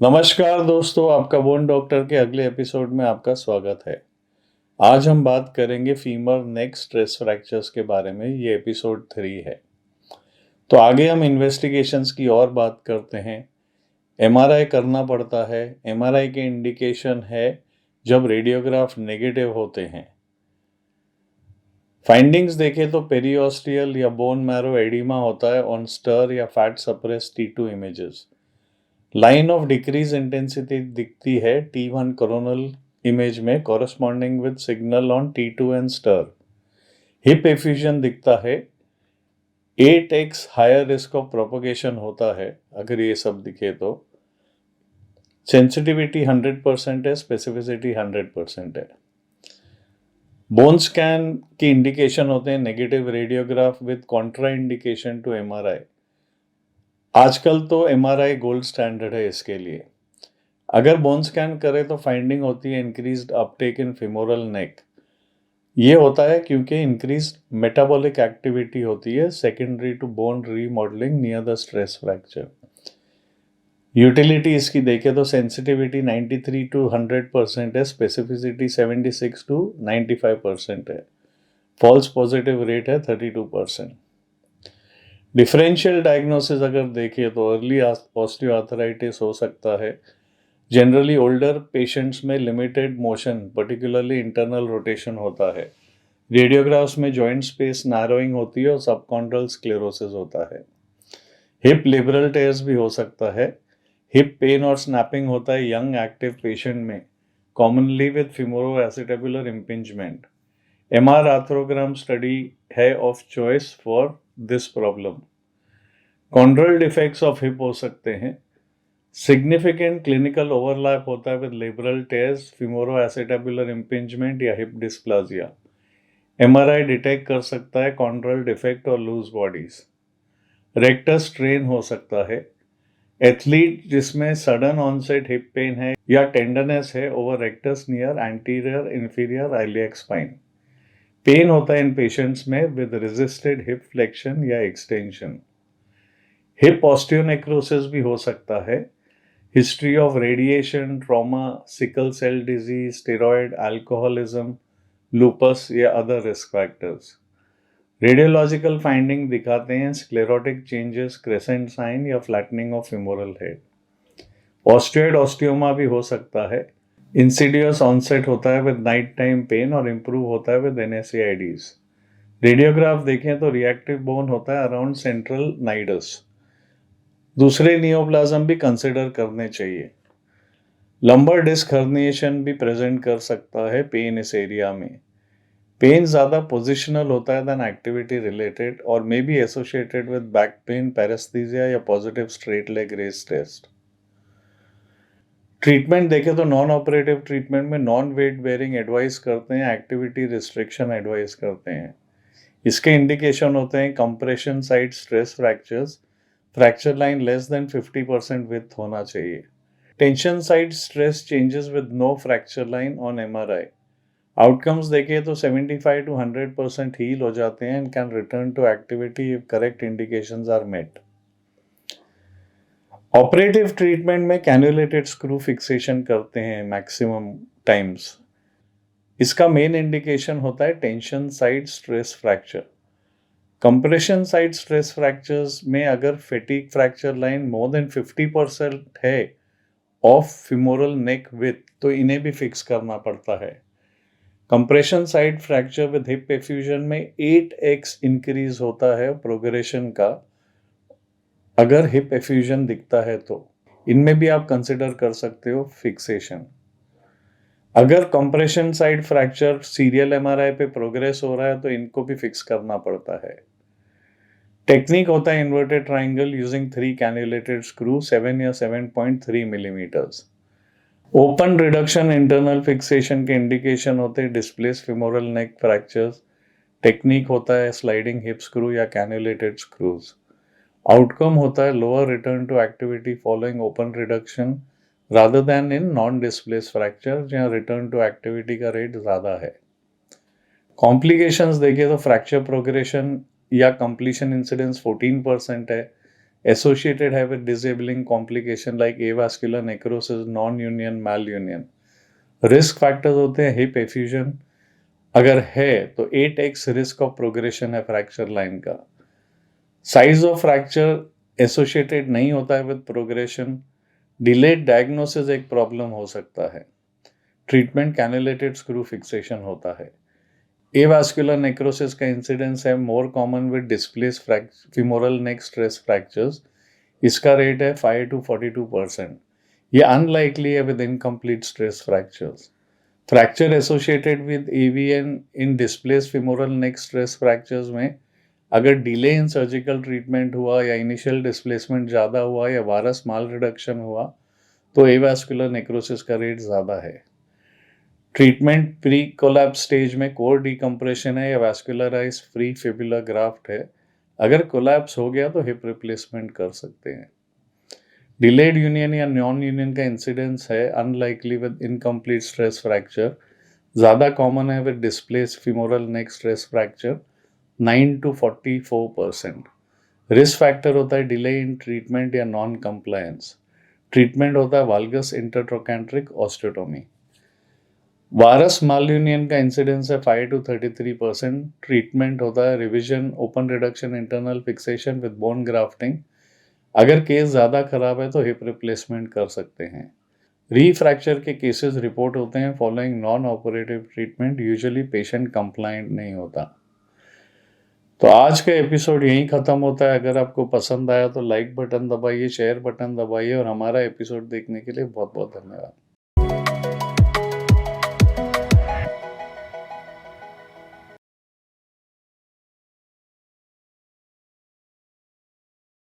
नमस्कार दोस्तों, आपका बोन डॉक्टर के अगले एपिसोड में आपका स्वागत है। आज हम बात करेंगे फीमर नेक स्ट्रेस फ्रैक्चर्स के बारे में। ये एपिसोड 3 है। तो आगे हम इन्वेस्टिगेशंस की और बात करते हैं। एमआरआई करना पड़ता है। एमआरआई के इंडिकेशन है जब रेडियोग्राफ नेगेटिव होते हैं। फाइंडिंग्स देखें तो पेरियोस्टियल या बोन मैरो एडिमा होता है ऑन स्टर या fat suppress T2 images. Line of decrease intensity दिखती है T1 कोरोनल इमेज में corresponding with signal on T2 and STIR. Hip effusion दिखता है। 8x higher risk of propagation होता है अगर ये सब दिखे तो। सेंसिटिविटी 100% है, स्पेसिफिसिटी 100% है। बोन स्कैन की इंडिकेशन होते हैं negative radiograph with contraindication to MRI. आजकल तो एमआरआई गोल्ड स्टैंडर्ड है इसके लिए। अगर बोन स्कैन करें तो फाइंडिंग होती है increased uptake in femoral neck. ये होता है क्योंकि इंक्रीज्ड मेटाबॉलिक एक्टिविटी होती है secondary to bone remodelling near the stress fracture. Utility इसकी देखें तो सेंसिटिविटी 93 to 100% है, स्पेसिफिसिटी 76 to 95% है। फॉल्स पॉजिटिव रेट है 32%। डिफरेंशियल डायग्नोसिस अगर देखें तो अर्ली ऑस्टियोआर्थराइटिस हो सकता है। जनरली ओल्डर पेशेंट्स में limited motion particularly internal rotation होता है। रेडियोग्राफ्स में जॉइंट स्पेस नैरोइंग होती है और सबकॉन्ड्रल स्क्लेरोसिस होता है। हिप लिबरल टेयर्स भी हो सकता है। हिप पेन और स्नैपिंग होता है यंग एक्टिव पेशेंट में, commonly with femoro acetabular impingement. MR arthrogram study है of choice for this problem. Chondral defects of hip हो सकते हैं। सिग्निफिकेंट क्लिनिकल ओवरलैप होता है with labral tears, femoro acetabular impingement या हिप डिस्प्लाजिया। एमआरआई डिटेक्ट कर सकता है कॉन्ड्रल डिफेक्ट और लूज बॉडीज। रेक्टस स्ट्रेन हो सकता है। एथलीट जिसमें सडन ऑनसेट हिप पेन है या टेंडरनेस है over rectus near anterior inferior iliac spine. Pain होता है इन पेशेंट्स में विद रेजिस्टेड हिप फ्लेक्शन या एक्सटेंशन। हिप ऑस्टियोनेक्रोसिस भी हो सकता है। History of radiation, trauma, sickle cell disease, steroid, alcoholism, lupus या other risk factors. Radiological finding दिखाते हैं स्क्लेरोटिक चेंजेस, क्रेसेंट साइन या flattening of femoral head. Osteoid osteoma भी हो सकता है। इंसिडियस ऑनसेट होता है विद नाइट टाइम पेन और इंप्रूव होता है विद NSAIDs। रेडियोग्राफ देखें तो रिएक्टिव बोन होता है अराउंड सेंट्रल नाइडस। दूसरे नियोप्लाज्म भी कंसिडर करने चाहिए। लंबर डिस्क हर्निएशन भी प्रेजेंट कर सकता है पेन इस एरिया में। पेन ज़्यादा पोजिशनल होता है देन एक्टिविटी रिलेटेड और may be associated with back pain, paresthesia या positive straight leg raise test. Treatment देखें तो नॉन ऑपरेटिव ट्रीटमेंट में नॉन वेट बेयरिंग एडवाइस करते हैं, एक्टिविटी रिस्ट्रिक्शन एडवाइस करते हैं। इसके इंडिकेशन होते हैं compression side stress fractures, fracture line less than 50% width होना चाहिए। Tension side stress changes with no fracture line on MRI। Outcomes देखें तो 75 to 100% हील हो जाते हैं and can return to activity if correct indications are met. Operative treatment में cannulated screw fixation करते हैं मैक्सिमम टाइम्स। इसका मेन इंडिकेशन होता है tension side stress fracture. Compression side stress fractures में अगर फेटिक फ्रैक्चर लाइन मोर देन 50% है of femoral neck with तो इन्हें भी फिक्स करना पड़ता है। Compression side fracture with hip effusion में 8x इंक्रीज होता है प्रोग्रेशन का अगर हिप एफ्यूजन दिखता है तो इनमें भी आप कंसिडर कर सकते हो फिक्सेशन। अगर compression side fracture serial MRI पे प्रोग्रेस हो रहा है तो इनको भी फिक्स करना पड़ता है। टेक्निक होता है इन्वर्टेड ट्राइंगल यूजिंग 3 कैन्युलेटेड स्क्रू 7 या 7.3 millimetres. Open reduction internal fixation के इंडिकेशन होते हैं डिस्प्लेस फिमोरल नेक फ्रैक्चर्स। टेक्निक होता है स्लाइडिंग हिप स्क्रू या कैन्युलेटेड स्क्रूज। आउटकम होता है lower return to activity following open reduction rather than in non displace fracture जहाँ रिटर्न टू एक्टिविटी का रेट ज़्यादा है। कॉम्प्लिकेशंस देखिए तो फ्रैक्चर प्रोग्रेशन या कंप्लीशन इंसिडेंस 14% है। associated है with disabling complication like avascular necrosis, non-union, malunion. Risk factors होते हैं हिप एफ्यूजन, अगर है तो 8x रिस्क ऑफ प्रोग्रेशन है फ्रैक्चर लाइन का. साइज ऑफ फ्रैक्चर एसोसिएटेड नहीं होता है विद प्रोग्रेशन. डिलेड डायग्नोसिस एक प्रॉब्लम हो सकता है. ट्रीटमेंट कैनुलेटेड स्क्रू फिक्सेशन होता है. एवास्कुलर नेक्रोसिस का इंसिडेंस है more common with displace femoral neck stress fractures. इसका रेट है 5 to 42%. ये अनलाइकली है with incomplete stress fractures. Fracture associated with AVN in displace femoral neck stress fractures में अगर डिले इन सर्जिकल ट्रीटमेंट हुआ या इनिशियल डिस्प्लेसमेंट ज़्यादा हुआ या वायरस माल रिडक्शन हुआ तो एवास्कुलर नेक्रोसिस का रेट ज़्यादा है. ट्रीटमेंट प्री कोलैप्स स्टेज में कोर डिकम्प्रेशन है या वैस्कुलराइज फ्री फिबुलर ग्राफ्ट है. अगर कोलैप्स हो गया तो हिप रिप्लेसमेंट कर सकते हैं. डिलेड यूनियन या नॉन यूनियन का इंसिडेंस है unlikely with incomplete stress fracture. ज़्यादा कॉमन है with displace femoral neck stress fracture 9 to 44%. Risk factor होता है डिले इन ट्रीटमेंट या नॉन कंप्लायंस. ट्रीटमेंट होता है वाल्गस इंटरट्रोकैंट्रिक ऑस्टियोटोमी. वायरस मालयूनियन का इंसिडेंस है 5 to 33%. ट्रीटमेंट होता है revision, open reduction, internal fixation with bone grafting. अगर केस ज़्यादा खराब है तो हिप रिप्लेसमेंट कर सकते हैं. रीफ्रैक्चर के केसेस रिपोर्ट होते हैं following non operative treatment. Usually patient compliant नहीं होता. तो आज का एपिसोड यहीं ख़त्म होता है. अगर आपको पसंद आया तो लाइक बटन दबाइए, शेयर बटन दबाइए और हमारा एपिसोड देखने के लिए बहुत बहुत धन्यवाद.